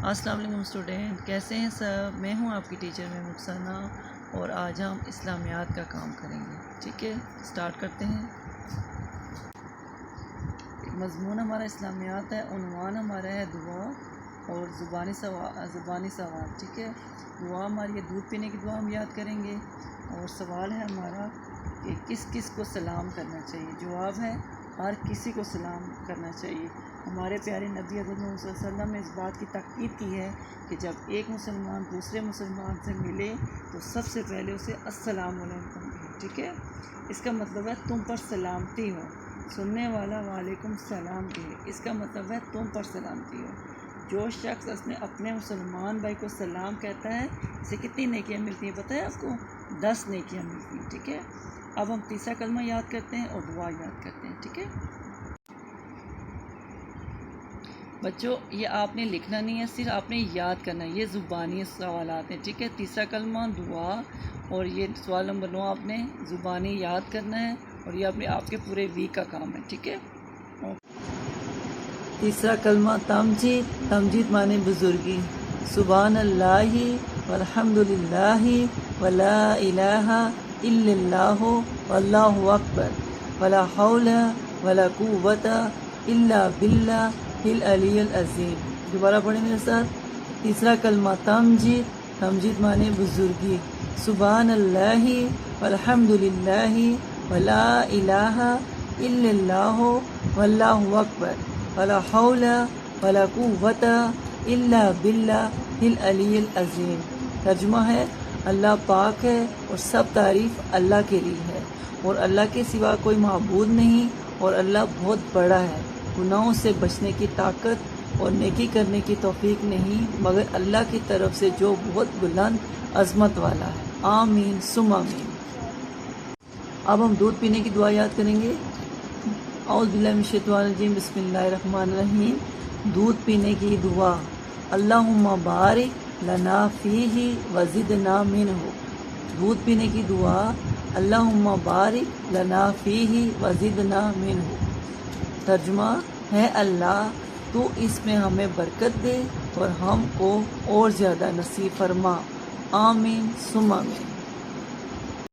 السلام علیکم اسٹوڈنٹ، کیسے ہیں سب؟ میں ہوں آپ کی ٹیچر میں مقصانہ، اور آج ہم اسلامیات کا کام کریں گے۔ ٹھیک ہے، سٹارٹ کرتے ہیں۔ مضمون ہمارا اسلامیات ہے، عنوان ہمارا ہے دعا اور زبانی سوال۔ ٹھیک ہے، دعا ہماری ہے دودھ پینے کی دعا ہم یاد کریں گے، اور سوال ہے ہمارا کہ کس کس کو سلام کرنا چاہیے۔ جواب ہے ہر کسی کو سلام کرنا چاہیے۔ ہمارے پیارے نبی حضرت محمد صلی اللہ علیہ وسلم نے اس بات کی تاکید کی ہے کہ جب ایک مسلمان دوسرے مسلمان سے ملے تو سب سے پہلے اسے السلام علیکم کہے۔ ٹھیک ہے، اس کا مطلب ہے تم پر سلامتی ہو۔ سننے والا وعلیکم السلام کہے، اس کا مطلب ہے تم پر سلامتی ہو۔ جو شخص اپنے مسلمان بھائی کو سلام کہتا ہے اسے کتنی نیکیاں ملتی ہیں پتہ ہے آپ کو؟ 10 نیکیاں ملتی ہیں۔ ٹھیک ہے، اب ہم تیسرا کلمہ یاد کرتے ہیں اور دعا یاد کرتے ہیں۔ ٹھیک ہے بچوں، یہ آپ نے لکھنا نہیں ہے، صرف آپ نے یاد کرنا ہے۔ یہ زبانی سوالات ہیں۔ ٹھیک ہے، تیسرا کلمہ دعا، اور یہ سوال نمبر 9 آپ نے زبانی یاد کرنا ہے، اور یہ آپ کے پورے ویک کا کام ہے۔ ٹھیک ہے، تیسرا کلمہ تمجید معنی بزرگی۔ سبحان اللہ والحمد للہ ولا الہ الا اللہ واللہ اکبر ولا حول ولا قوت الا باللہ العلی العظیم۔ دوبارہ پڑھیں میرے ساتھ۔ تیسرا کلمہ تمجید معنی بزرگی۔ سبحان اللہ والحمد للہ ولا الہ الا اللہ واللہ اکبر ولا حول ولا قوت الا باللہ العلی العظیم۔ ترجمہ ہے، اللہ پاک ہے اور سب تعریف اللہ کے لیے ہے، اور اللہ کے سوا کوئی معبود نہیں، اور اللہ بہت بڑا ہے۔ گناہوں سے بچنے کی طاقت اور نیکی کرنے کی توفیق نہیں مگر اللہ کی طرف سے جو بہت بلند عظمت والا ہے۔ آمین ثم آمین۔ اب ہم دودھ پینے کی دعا یاد کریں گے۔ اعوذ باللہ من الشیطان الرجیم، بسم اللہ الرحمن الرحیم۔ دودھ پینے کی دعا۔ اللہم بارک لنا فیہ وزدنا منہ۔ دودھ پینے کی دعا۔ اللہم بارک لنا فیہ وزدنا منہ۔ ترجمہ ہے، اللہ تو اس میں ہمیں برکت دے اور ہم کو اور زیادہ نصیب فرما۔ آمین ثم آمین۔